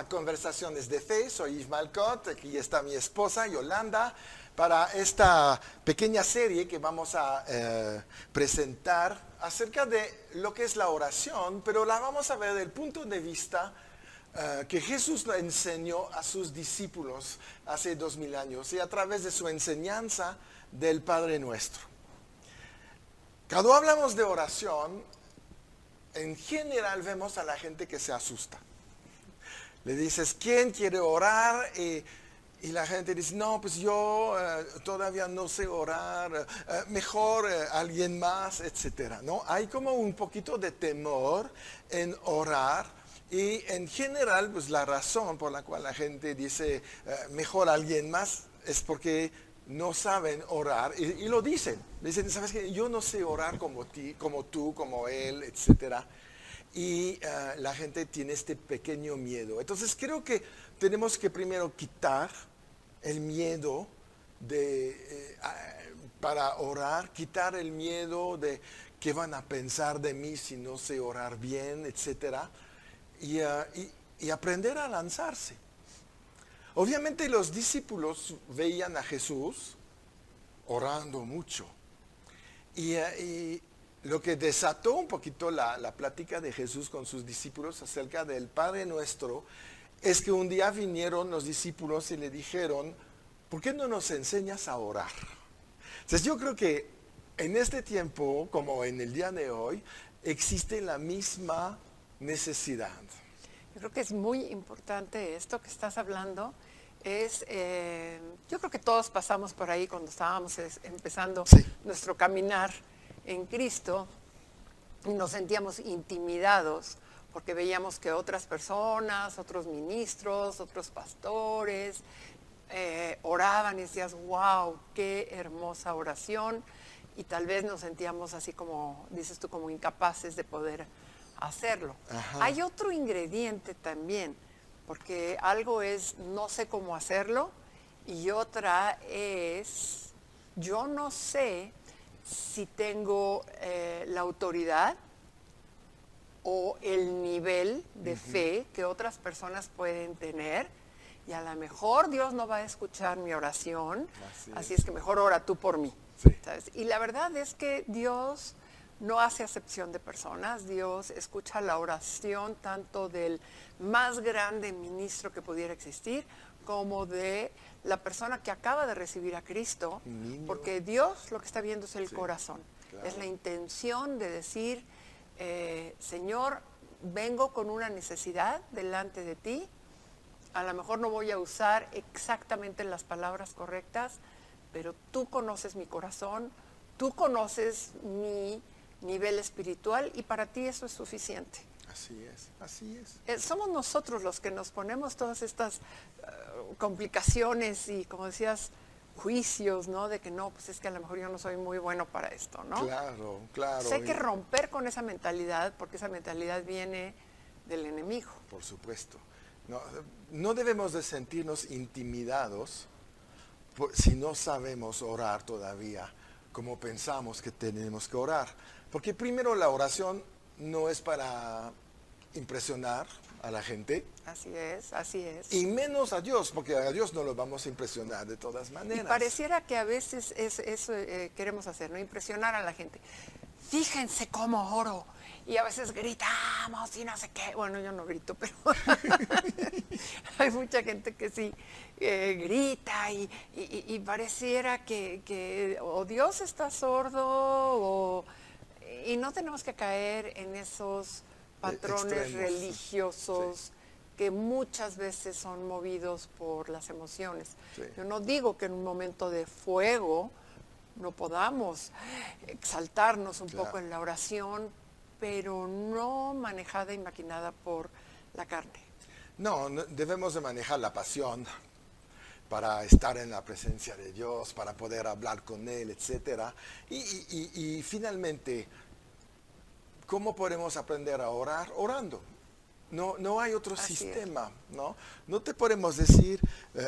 Conversaciones de Fe. Soy Yves Malcott, aquí está mi esposa Yolanda, para esta pequeña serie que vamos a presentar acerca de lo que es la oración, pero la vamos a ver desde el punto de vista que Jesús enseñó a sus discípulos hace 2000 años y a través de su enseñanza del Padre Nuestro. Cuando hablamos de oración, en general vemos a la gente que se asusta. Le dices, ¿quién quiere orar? Y la gente dice, no, pues yo todavía no sé orar, mejor alguien más, etcétera, ¿no? Hay como un poquito de temor en orar y en general, pues la razón por la cual la gente dice, mejor alguien más, es porque no saben orar y lo dicen. Dicen, ¿sabes qué? Yo no sé orar como tú, como él, etcétera. Y la gente tiene este pequeño miedo. Entonces creo que tenemos que primero quitar el miedo para orar, quitar el miedo de qué van a pensar de mí si no sé orar bien, etcétera, y aprender a lanzarse. Obviamente los discípulos veían a Jesús orando mucho y lo que desató un poquito la plática de Jesús con sus discípulos acerca del Padre Nuestro es que un día vinieron los discípulos y le dijeron, ¿por qué no nos enseñas a orar? Entonces yo creo que en este tiempo, como en el día de hoy, existe la misma necesidad. Yo creo que es muy importante esto que estás hablando. Yo creo que todos pasamos por ahí cuando estábamos empezando nuestro caminar en Cristo y nos sentíamos intimidados porque veíamos que otras personas, otros ministros, otros pastores oraban y decías, wow, qué hermosa oración, y tal vez nos sentíamos así como, dices tú, como incapaces de poder hacerlo. Ajá. Hay otro ingrediente también, porque algo es no sé cómo hacerlo y otra es yo no sé si tengo la autoridad o el nivel de fe que otras personas pueden tener, y a lo mejor Dios no va a escuchar mi oración, así es que mejor ora tú por mí. Sí. ¿Sabes? Y la verdad es que Dios no hace acepción de personas. Dios escucha la oración tanto del más grande ministro que pudiera existir como de la persona que acaba de recibir a Cristo, porque Dios lo que está viendo es el corazón, claro. Es la intención de decir, Señor, vengo con una necesidad delante de ti, a lo mejor no voy a usar exactamente las palabras correctas, pero tú conoces mi corazón, tú conoces mi nivel espiritual y para ti eso es suficiente. Así es, así es. Somos nosotros los que nos ponemos todas estas complicaciones y, como decías, juicios, ¿no? De que no, pues es que a lo mejor yo no soy muy bueno para esto, ¿no? Claro, claro. Pues hay que romper con esa mentalidad, porque esa mentalidad viene del enemigo. Por supuesto. No debemos de sentirnos intimidados si no sabemos orar todavía como pensamos que tenemos que orar. Porque primero la oración no es para impresionar a la gente. Así es, así es. Y menos a Dios, porque a Dios no lo vamos a impresionar de todas maneras. Y pareciera que a veces eso queremos hacer, ¿no? Impresionar a la gente. Fíjense cómo oro. Y a veces gritamos y no sé qué. Bueno, yo no grito, pero hay mucha gente que sí grita y pareciera que o Dios está sordo y no tenemos que caer en esos patrones extremos, religiosos que muchas veces son movidos por las emociones. Sí. Yo no digo que en un momento de fuego no podamos exaltarnos un poco en la oración, pero no manejada y maquinada por la carne. No, debemos de manejar la pasión para estar en la presencia de Dios, para poder hablar con Él, etcétera. Y finalmente, ¿cómo podemos aprender a orar? Orando. No hay otro sistema, ¿no? No te podemos decir,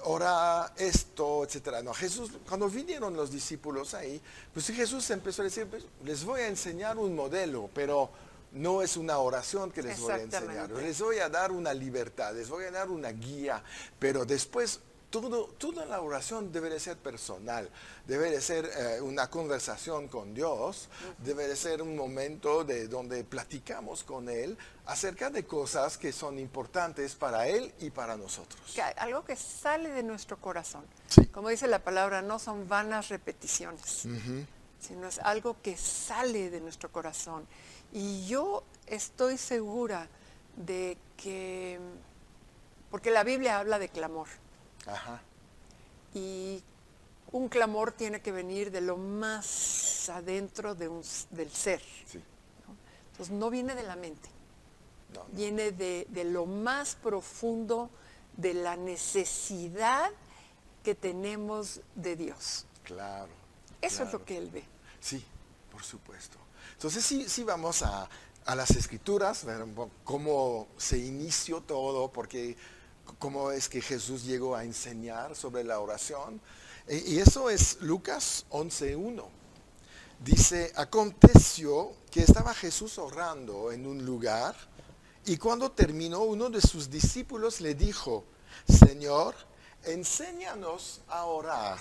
ora esto, etcétera. No, Jesús, cuando vinieron los discípulos ahí, pues Jesús empezó a decir, pues, les voy a enseñar un modelo, pero no es una oración que les voy a enseñar. Exactamente. Les voy a dar una libertad, les voy a dar una guía, pero después toda la oración debe de ser personal, debe de ser una conversación con Dios, debe de ser un momento donde platicamos con Él acerca de cosas que son importantes para Él y para nosotros. Algo que sale de nuestro corazón. Sí. Como dice la palabra, no son vanas repeticiones, sino es algo que sale de nuestro corazón. Y yo estoy segura de que, porque la Biblia habla de clamor. Ajá. Y un clamor tiene que venir de lo más adentro del ser. Sí. ¿No? Entonces no viene de la mente, No. viene de lo más profundo de la necesidad que tenemos de Dios. Claro. Eso claro. es lo que Él ve. Sí, por supuesto. Entonces sí vamos a las Escrituras, ver un poco cómo se inició todo, porque cómo es que Jesús llegó a enseñar sobre la oración. Y eso es Lucas 11:1. Dice, aconteció que estaba Jesús orando en un lugar, y cuando terminó, uno de sus discípulos le dijo, Señor, enséñanos a orar,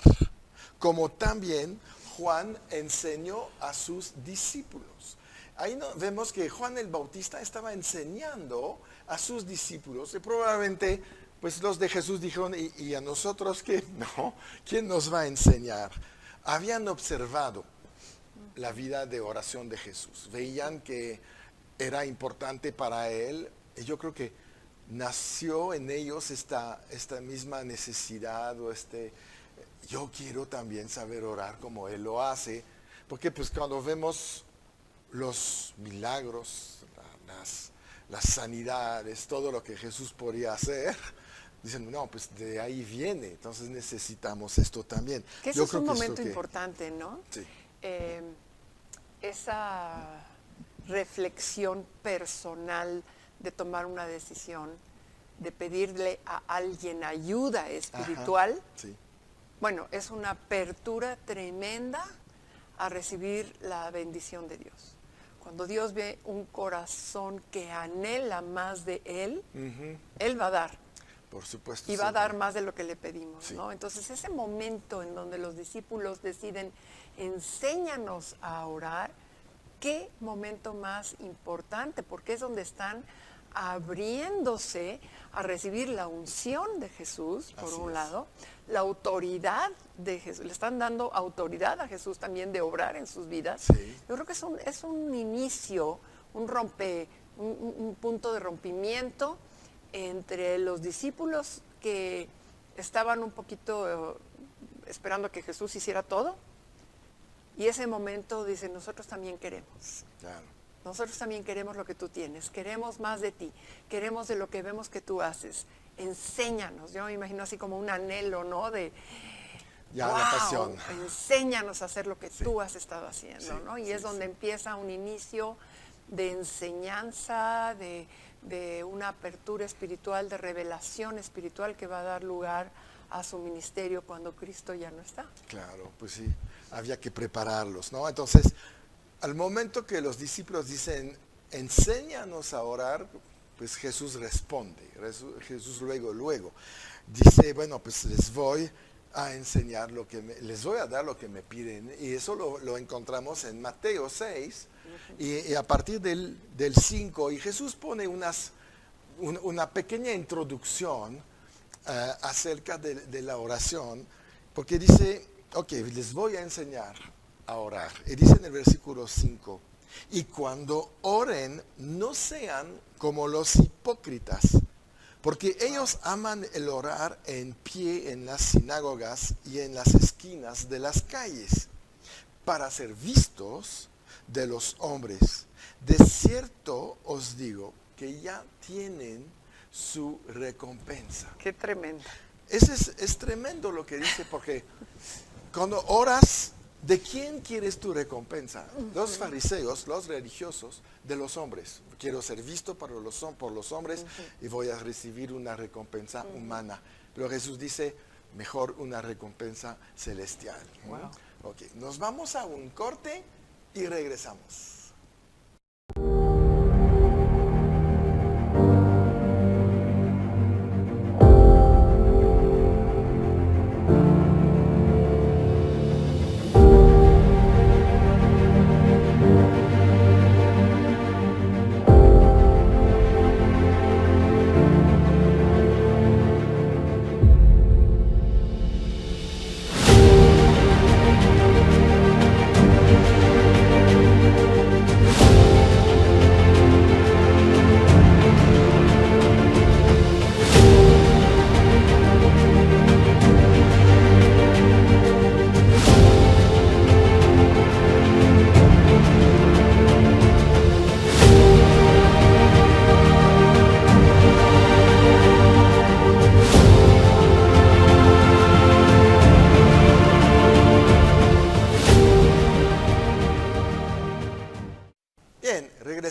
como también Juan enseñó a sus discípulos. Ahí vemos que Juan el Bautista estaba enseñando a sus discípulos, y probablemente pues los de Jesús dijeron, ¿y a nosotros qué? No, ¿quién nos va a enseñar? Habían observado la vida de oración de Jesús, veían que era importante para él, y yo creo que nació en ellos esta misma necesidad, o yo quiero también saber orar como él lo hace, porque pues cuando vemos los milagros, las sanidades, todo lo que Jesús podía hacer, dicen, no, pues de ahí viene, entonces necesitamos esto también. Que eso es un momento importante, ¿no? Sí. Esa reflexión personal de tomar una decisión, de pedirle a alguien ayuda espiritual, Ajá, sí. Bueno, es una apertura tremenda a recibir la bendición de Dios. Cuando Dios ve un corazón que anhela más de Él, Él va a dar. Por supuesto. Y va a dar más de lo que le pedimos, sí. ¿no? Entonces, ese momento en donde los discípulos deciden, enséñanos a orar, qué momento más importante, porque es donde están abriéndose a recibir la unción de Jesús, por un lado, la autoridad de Jesús, le están dando autoridad a Jesús también de obrar en sus vidas. Sí. Yo creo que es un inicio, un punto de rompimiento entre los discípulos que estaban un poquito esperando que Jesús hiciera todo, y ese momento dice, nosotros también queremos. Claro. Nosotros también queremos lo que tú tienes, queremos más de ti, queremos de lo que vemos que tú haces. Enséñanos, yo me imagino así como un anhelo, ¿no? Ya, la pasión. Enséñanos a hacer lo que tú has estado haciendo, sí, ¿no? Y sí, es donde empieza un inicio de enseñanza, de una apertura espiritual, de revelación espiritual que va a dar lugar a su ministerio cuando Cristo ya no está. Claro, pues sí, había que prepararlos, ¿no? Entonces, al momento que los discípulos dicen, enséñanos a orar, pues Jesús responde, Jesús luego dice, bueno, pues les voy a enseñar les voy a dar lo que me piden, y eso lo encontramos en Mateo 6, y a partir del 5, y Jesús pone una pequeña introducción acerca de la oración, porque dice, ok, les voy a enseñar a orar. Y dice en el versículo 5, y cuando oren, no sean como los hipócritas, porque ellos aman el orar en pie en las sinagogas y en las esquinas de las calles, para ser vistos de los hombres. De cierto os digo que ya tienen su recompensa. Qué tremendo. Es tremendo lo que dice, porque cuando oras, ¿de quién quieres tu recompensa? Los fariseos, los religiosos, de los hombres. Quiero ser visto por los hombres y voy a recibir una recompensa humana. Pero Jesús dice, mejor una recompensa celestial. Wow. Ok, nos vamos a un corte y regresamos.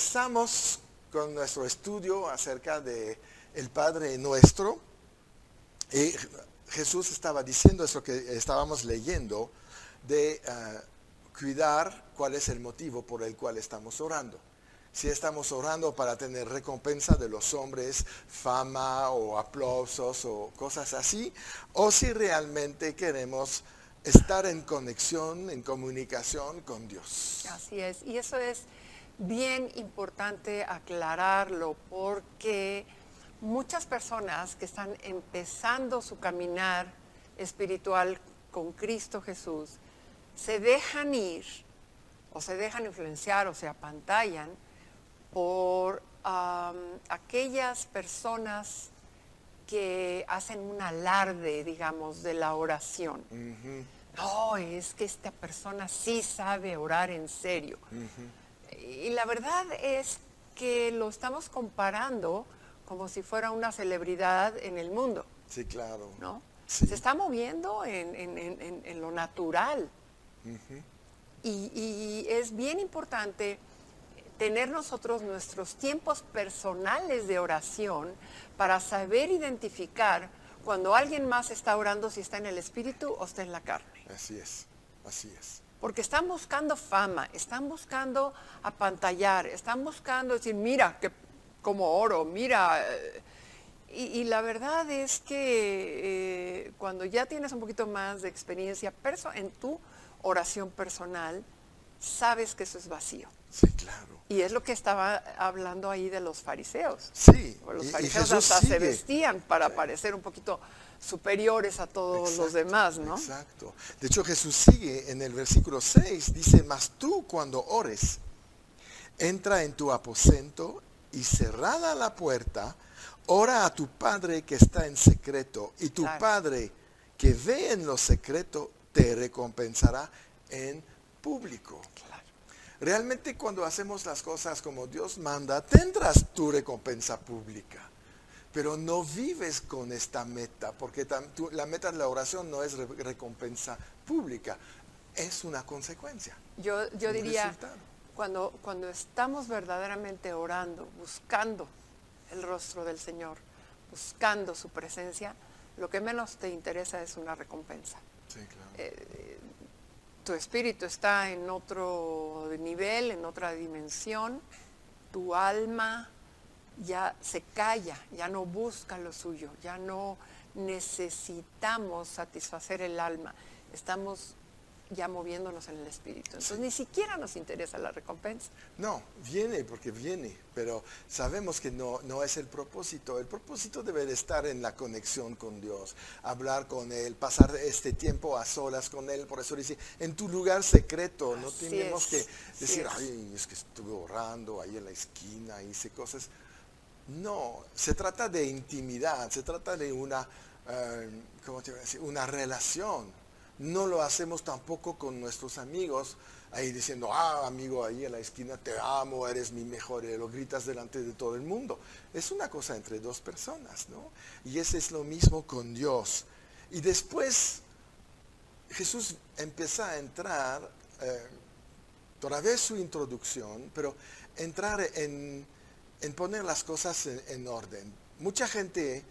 empezamos con nuestro estudio acerca de el Padre Nuestro. Y Jesús estaba diciendo eso que estábamos leyendo, de cuidar cuál es el motivo por el cual estamos orando. Si estamos orando para tener recompensa de los hombres, fama o aplausos o cosas así, o si realmente queremos estar en conexión, en comunicación con Dios. Así es, y eso es bien importante aclararlo, porque muchas personas que están empezando su caminar espiritual con Cristo Jesús se dejan ir o se dejan influenciar o se apantallan por aquellas personas que hacen un alarde, digamos, de la oración. No, es que esta persona sí sabe orar en serio. Y la verdad es que lo estamos comparando como si fuera una celebridad en el mundo. Sí, claro. ¿No? Sí. Se está moviendo en lo natural. Y es bien importante tener nosotros nuestros tiempos personales de oración para saber identificar cuando alguien más está orando, si está en el espíritu o está en la carne. Así es, así es. Porque están buscando fama, están buscando apantallar, están buscando decir, mira cómo oro, mira. Y la verdad es que cuando ya tienes un poquito más de experiencia en tu oración personal, sabes que eso es vacío. Sí, claro. Y es lo que estaba hablando ahí de los fariseos. Sí. Los y fariseos Jesús hasta sigue. se vestían para parecer un poquito superiores a todos los demás, ¿no? Exacto. De hecho, Jesús sigue en el versículo 6, dice, mas tú cuando ores, entra en tu aposento y cerrada la puerta, ora a tu Padre que está en secreto, y tu Claro. Padre que ve en lo secreto te recompensará en público. Claro. Realmente cuando hacemos las cosas como Dios manda, tendrás tu recompensa pública. Pero no vives con esta meta, porque la meta de la oración no es recompensa pública, es una consecuencia. Yo diría, resultado. cuando estamos verdaderamente orando, buscando el rostro del Señor, buscando su presencia, lo que menos te interesa es una recompensa. Sí, claro. Tu espíritu está en otro nivel, en otra dimensión, tu alma ya se calla, ya no busca lo suyo, ya no necesitamos satisfacer el alma, estamos ya moviéndonos en el espíritu. Entonces ni siquiera nos interesa la recompensa. No, viene porque viene, pero sabemos que no es el propósito. El propósito debe de estar en la conexión con Dios, hablar con Él, pasar este tiempo a solas con Él. Por eso dice, en tu lugar secreto, no Así tenemos que es, decir, así es. ay, es que estuve orando ahí en la esquina, hice cosas. No, se trata de intimidad, se trata de una, ¿cómo te voy a decir? Una relación. No lo hacemos tampoco con nuestros amigos, ahí diciendo, amigo, ahí en la esquina te amo, eres mi mejor, y lo gritas delante de todo el mundo. Es una cosa entre dos personas, ¿no? Y ese es lo mismo con Dios. Y después Jesús empieza a entrar, todavía es su introducción, pero entrar en poner las cosas en orden. Mucha gente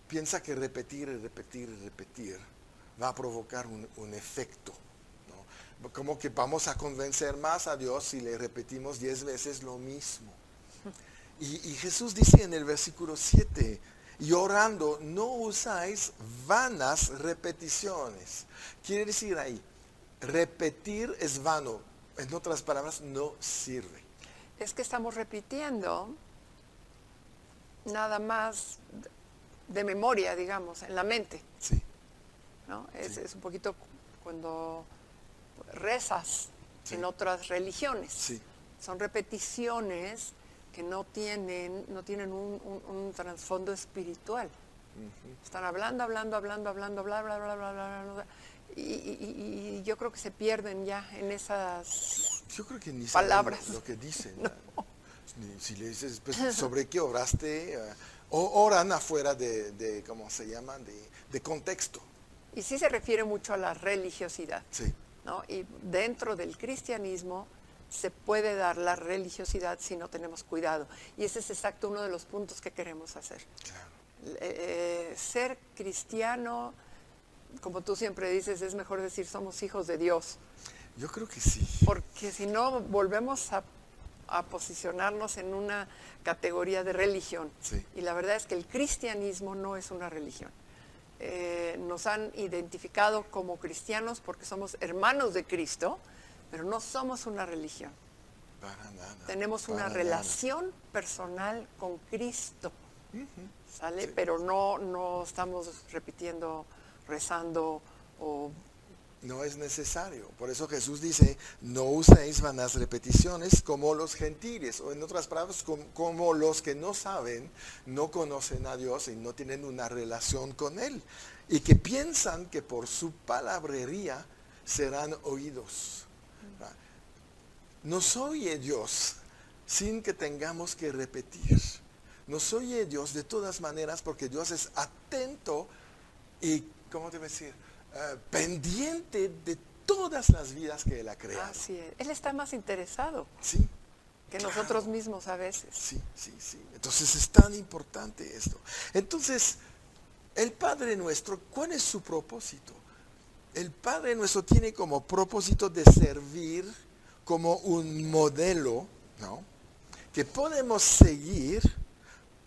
piensa que repetir y repetir y repetir va a provocar un efecto, ¿no? Como que vamos a convencer más a Dios si le repetimos 10 veces lo mismo. Y Jesús dice en el versículo 7, y orando no usáis vanas repeticiones. Quiere decir ahí, repetir es vano. En otras palabras, no sirve. Es que estamos repitiendo nada más de memoria, digamos, en la mente. Sí. ¿No? Es, Sí. es un poquito cuando rezas Sí. en otras religiones. Sí. Son repeticiones que no tienen un trasfondo espiritual. Están hablando, bla, bla, bla, bla, bla, bla, y yo creo que se pierden ya en esas Yo creo que ni palabras. saben lo que dicen. Si le dices, pues, ¿sobre qué oraste? O oran afuera de ¿cómo se llama? De contexto. Y sí se refiere mucho a la religiosidad. Sí. ¿No? Y dentro del cristianismo se puede dar la religiosidad si no tenemos cuidado. Y ese es exacto uno de los puntos que queremos hacer. Claro. Ser cristiano, como tú siempre dices, es mejor decir somos hijos de Dios. Yo creo que sí. Porque si no, volvemos a posicionarnos en una categoría de religión. Sí. Y la verdad es que el cristianismo no es una religión. Nos han identificado como cristianos porque somos hermanos de Cristo, pero no somos una religión. Para nada. Tenemos una relación personal con Cristo, ¿sale? Sí. Pero no estamos repitiendo, rezando o... No es necesario. Por eso Jesús dice, no uséis vanas repeticiones como los gentiles, o en otras palabras, como los que no saben, no conocen a Dios y no tienen una relación con Él. Y que piensan que por su palabrería serán oídos. Nos oye Dios sin que tengamos que repetir. Nos oye Dios de todas maneras porque Dios es atento y, ¿cómo te voy a decir? Pendiente de todas las vidas que Él ha creado. Así es. Él está más interesado Sí, que claro. nosotros mismos a veces. Sí. Entonces es tan importante esto. Entonces, el Padre Nuestro, ¿cuál es su propósito? El Padre Nuestro tiene como propósito de servir como un modelo, ¿no?, que podemos seguir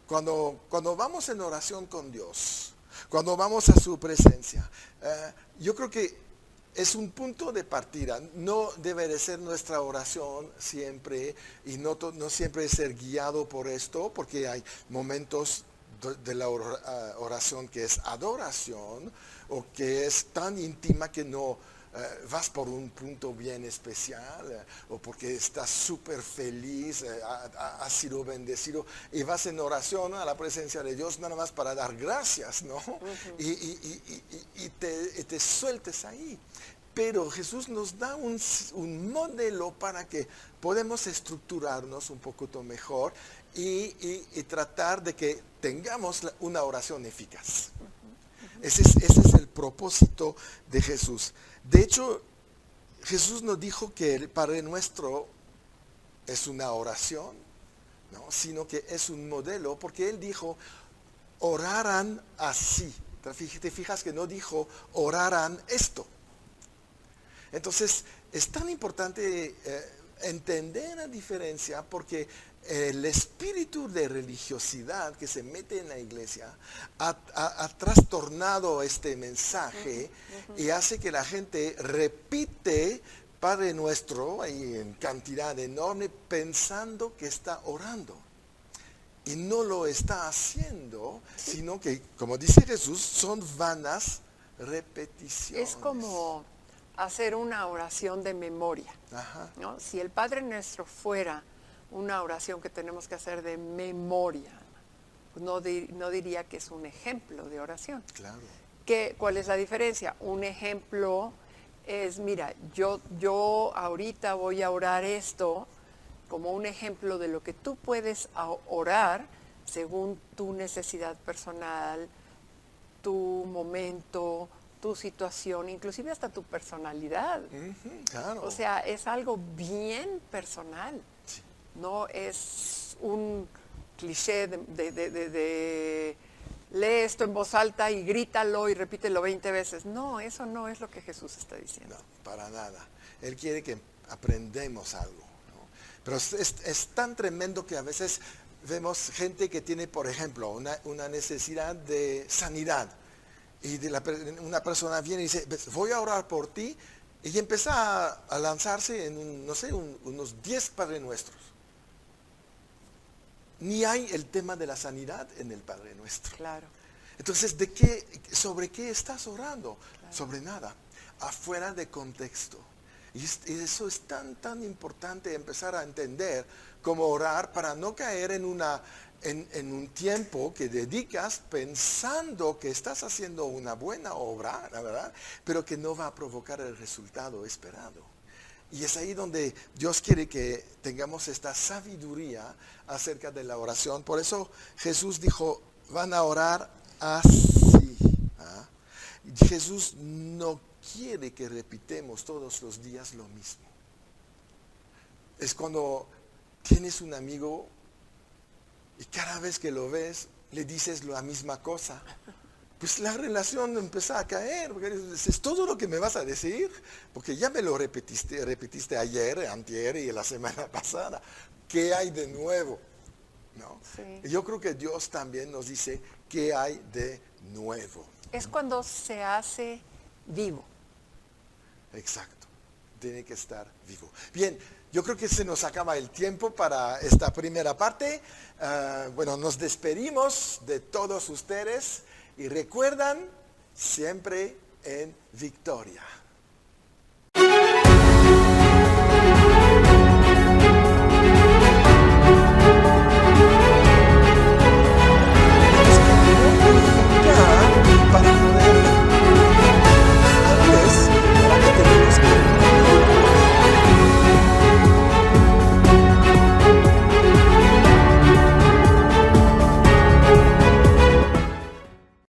cuando vamos en oración con Dios, cuando vamos a su presencia. Yo creo que es un punto de partida. No debe de ser nuestra oración siempre y no siempre ser guiado por esto, porque hay momentos de la oración que es adoración o que es tan íntima que no vas por un punto bien especial o porque estás súper feliz, has sido bendecido y vas en oración a la presencia de Dios nada más para dar gracias, ¿no? Y te sueltes ahí. Pero Jesús nos da un modelo para que podamos estructurarnos un poquito mejor y tratar de que tengamos una oración eficaz. Ese es el propósito de Jesús. De hecho, Jesús nos dijo que el Padre Nuestro es una oración, ¿no?, sino que es un modelo, porque Él dijo, orarán así. Te fijas que no dijo, orarán esto. Entonces, es tan importante entender la diferencia porque el espíritu de religiosidad que se mete en la iglesia ha trastornado este mensaje y hace que la gente repite Padre Nuestro ahí en cantidad enorme pensando que está orando. Y no lo está haciendo, sino que, como dice Jesús, son vanas repeticiones. Es como hacer una oración de memoria, ¿no? Si el Padre Nuestro fuera una oración que tenemos que hacer de memoria, pues no diría que es un ejemplo de oración. Claro. ¿Cuál es la diferencia? Un ejemplo es, mira, yo ahorita voy a orar esto como un ejemplo de lo que tú puedes orar según tu necesidad personal, tu momento, tu situación, inclusive hasta tu personalidad. Claro. O sea, es algo bien personal. Sí. No es un cliché de lee esto en voz alta y grítalo y repítelo 20 veces. No, eso no es lo que Jesús está diciendo. No, para nada. Él quiere que aprendamos algo, ¿no? Pero es tan tremendo que a veces vemos gente que tiene, por ejemplo, una necesidad de sanidad. Y una persona viene y dice, voy a orar por ti. Y empieza a lanzarse en, unos 10 Padre Nuestros. Ni hay el tema de la sanidad en el Padre Nuestro. Claro. Entonces, ¿sobre qué estás orando? Claro. Sobre nada, afuera de contexto. Y eso es tan importante empezar a entender cómo orar para no caer en un tiempo que dedicas pensando que estás haciendo una buena obra, la verdad, pero que no va a provocar el resultado esperado. Y es ahí donde Dios quiere que tengamos esta sabiduría acerca de la oración. Por eso Jesús dijo, van a orar así. Jesús no quiere que repitamos todos los días lo mismo. es cuando tienes un amigo y cada vez que lo ves le dices la misma cosa. Pues la relación empieza a caer, porque es todo lo que me vas a decir, porque ya me lo repetiste ayer, antier y la semana pasada. ¿Qué hay de nuevo? ¿No? Sí. Yo creo que Dios también nos dice qué hay de nuevo. Es cuando se hace vivo. Exacto, tiene que estar vivo. Bien, yo creo que se nos acaba el tiempo para esta primera parte. Bueno, nos despedimos de todos ustedes y recuerdan siempre en victoria.